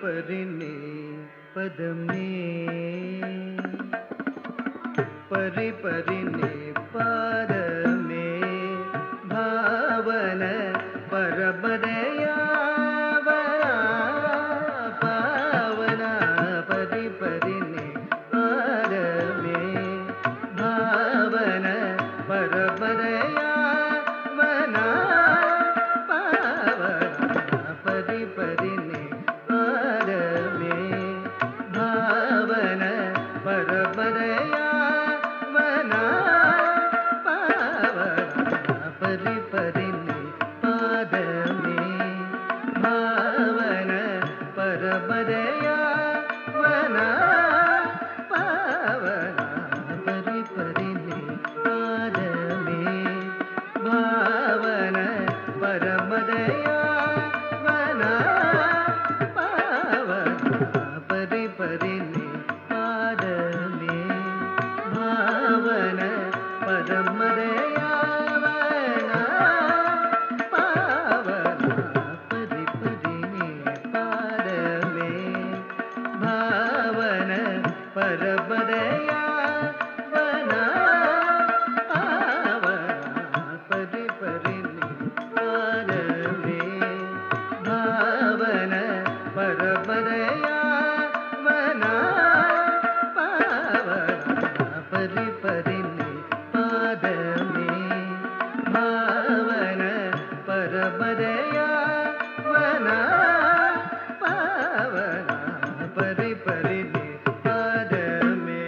परिने पदमे परि परिने पादमे भावन परबदया पावन परि परिने पादमे भावन परबदया वना पावन परि परिने पादमे भावन परबदया वना पावन परि परिने पादमे भावन परबदया वना पावन परि परिने पादमे भावन परबदया वना पावन परि परिने पादमे भावन परबदया वना पावन परि परिने पादमे भावन परबदया वना पावन परि परिने पादमे भावन परबदया वना पावन परि परिने पादमे भावन परबदया वना पावन परि परिने पादमे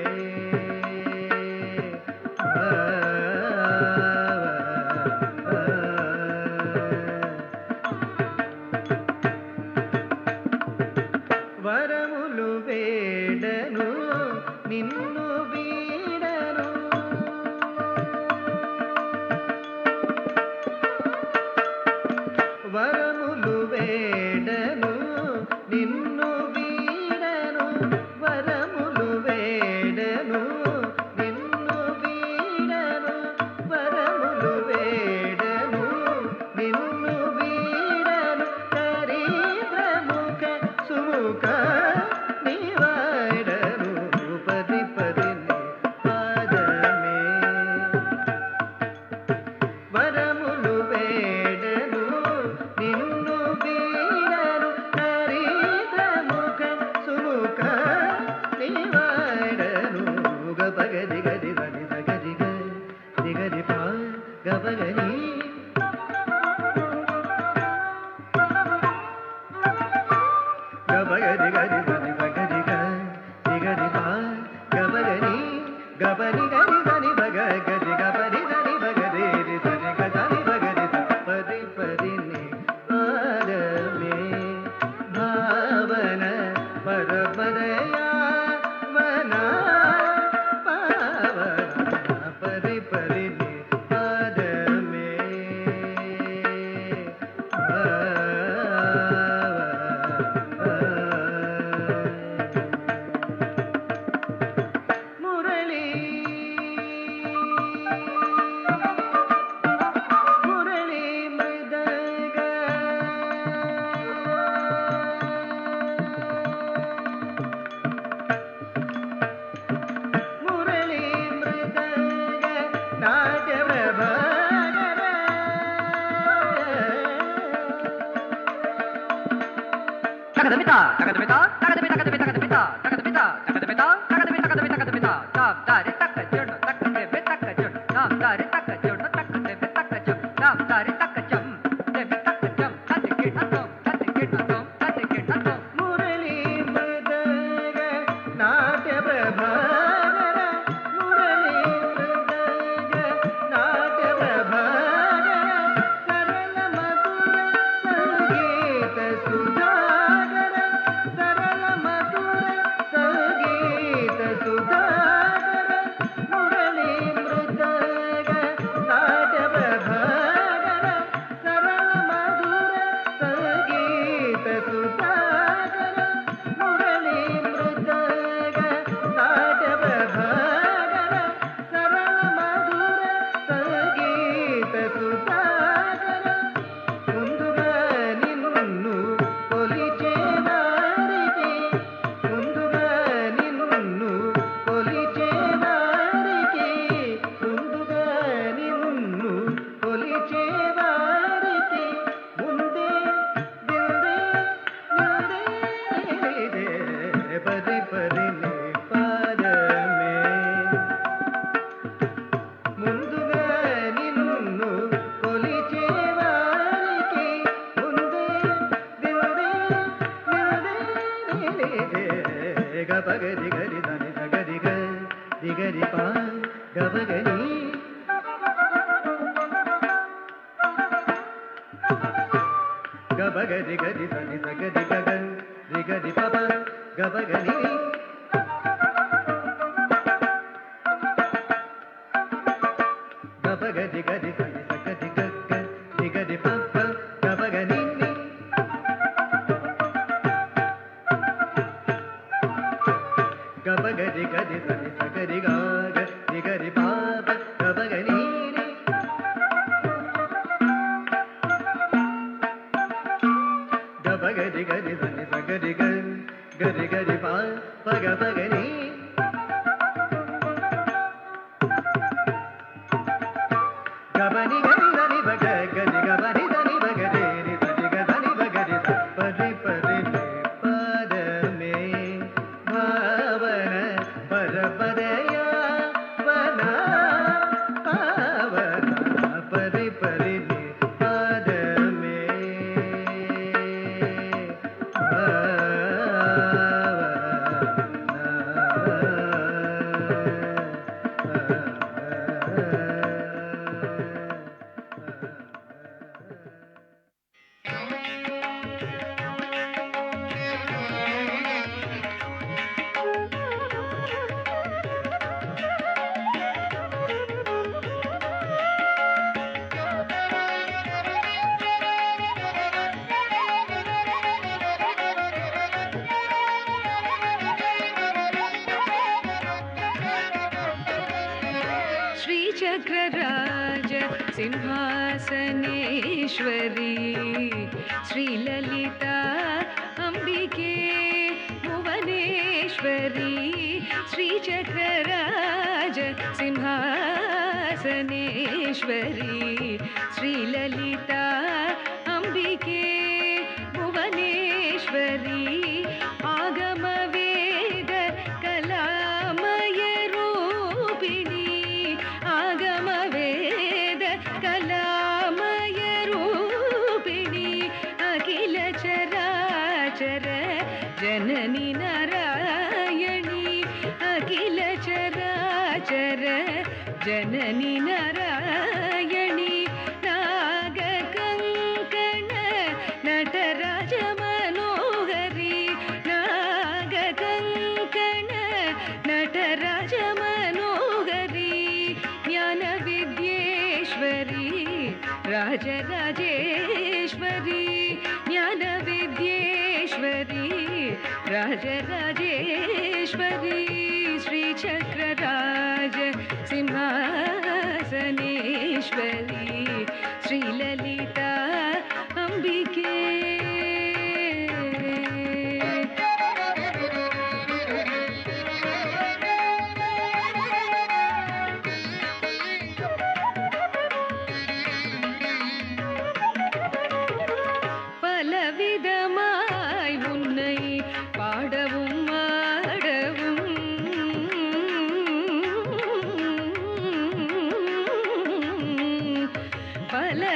వరములు వేడను నిన్ను వీడను వరములు వేడను నిన్ను వీడను వరములు వేడను నిన్ను వీడను వరములు వేడను నిన్ను వీడను దరిద్రముఖ సుముఖ నివాడను పరి పరినే పాదమే వరములు వేడను నిన్ను వీడను దరిద్రముఖ సుముఖ నివాడను గపగది గది గది గది గది పా గపగని గపగది గది గది గది గది పా గపగని గపని గది గని బగ గది గపని గని బగది రి సని గదని బగది పరి పరినే పాదమే భావన పరబదయా వనా పావన పరి పరినే పాదమే మురళీ మురళీ మృదంగ మురళీ మృదంగ నాట్య ప్రభాకర తగదమిత తగదమిత తగదమిత తగదమిత తగదమిత తగదమిత తగదమిత తగదమిత తగదమిత తగదమిత తాం దారి తక్క జొన్న తక్క దెబ్బె తక్క జొన్న తాం దారి తక్క జొన్న తక్క దెబ్బె తక్క జొన్న తాం దారి తక్క జం దెబ్బె తక్క జం తదికి నతం తదికి నతం తదికి నతం మురళీ మృదంగ నాట్య ప్రభాకర మురళీ మృదంగ నాట్య ప్రభాకర సరళ మధుర సంగీత సుధాకర సరళ మధుర సంగీత ಗಬಗರಿ ಗರಿ ಸರಿ ಸಗರಿ ಗಗ ರಿಗರಿ ಪಪ ಗಬಗರಿ ಗಬಗರಿ ಗರಿ ಸರಿ ಸಗರಿ ಗಗ ರಿಗರಿ ಪಪ ಗಬಗರಿ ಗಬಗರಿ ಗರಿ ಸರಿ ಸಗರಿ ಗಗ ರಿಗರಿ ಪಪ ಗಬಗರಿ ಗಬಗರಿ ಗರಿ ಸರಿ ಸಗರಿ ಗ ಗರಿ ಗರಿ ಪ ಪಗ ಪಗರಿ ಗಬನಿ ಗರಿ ಸರಿ ಬಗ ಗರಿ ಗಬನಿ ಸರಿ ಬಗರಿ ರಿ ಸರಿ ಗ ಸರಿ ಬಗರಿ ಸ ಪರಿ ಪರಿ ಪದ ಮೇ ಭಾವನ ಪರ ಪದಯ ವನ ಪಾವನ ಪರಿ ಪರಿ ಪದ ಮೇ श्रीचक्रराज सिंहासनेश्वरी श्रीललिता अंबिके भुवनेश्वरी श्रीचक्रराज सिंहासनेश्वरी श्रीललिता अंबिके भुवनेश्वरी आगमवेद कलामय रूपिणी आगमवेद कलामय रूपिणी अखिल चराचर जननी नारायणी अखिल चराचर जननी नारायणी नागकङ्कण नटराज मनोहरी नागकङ्कण नटराज मनोहरी ज्ञानविद्येश्वरी राजराजेश्वरी ज्ञानविद्येश्वरी राजराजेश्वरी श्रीचक्रराज सिंहासनेश्वरी श्रीललिता अंबिके பலவிதமாய் உன்னை பாடவும் ஆடவும்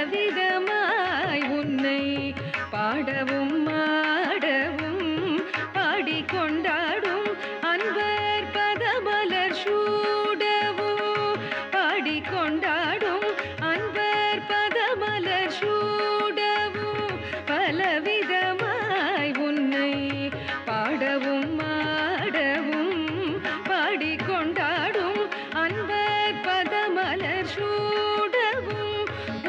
பலவிதமாய் உன்னை பாடவும் ஆடவும் பாடிக்கொண்டாடும் அன்பர் பதமலர் சூடவும் பாடிக்கொண்டாடும் அன்பர் பதமலர் சூடவும் பலவிதமாய் உன்னை பாடவும் ஆடவும் பாடிக்கொண்டாடும் அன்பர் பதமலர் சூடவும்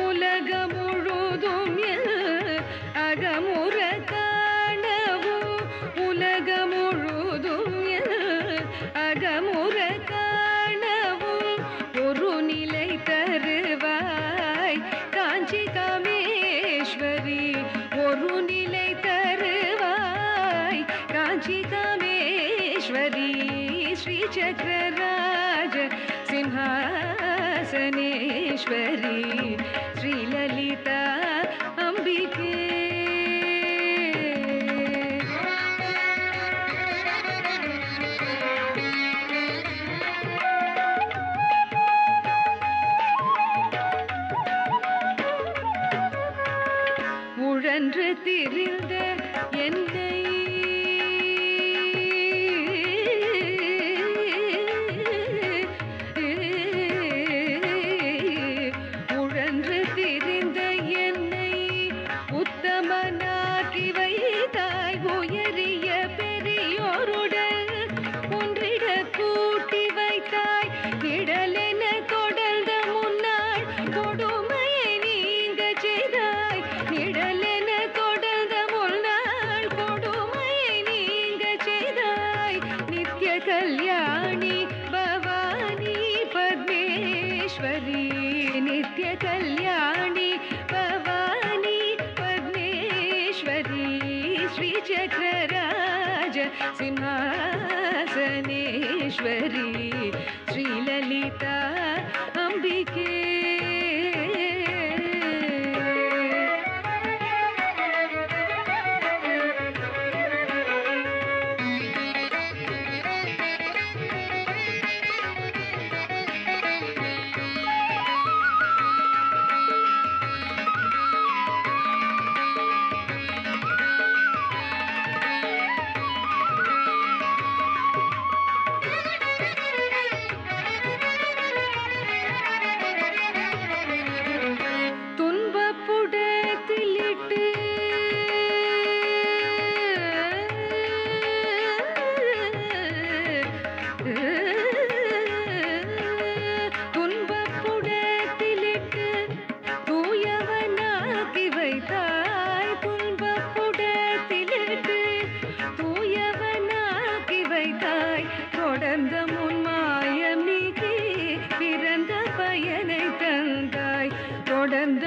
உலகம் முழுதும் அகமுற காணவும் உலகம் முழுதும் அகமுற காணவும் ஒரு நிலை தருவாய் காஞ்சி காமேஸ்வரி ஒரு நிலை தருவாய் காஞ்சி காமேஸ்வரி श्रीचक्रराज सिंहासनेश्वरी श्रीललिता अंबिके உழன்று திரிந்த என்னை உழன்று திரிந்த என்னை உத்தமனா ಸಿಂಹಾಸನೇಶ್ವರಿ ಶ್ರೀಲಲಿತಾ ಅಂಬಿಕೆ தொடர்ந்த முன்மாயம் நீக்கி பிறந்த பயனை தந்தாய் தொடர்ந்த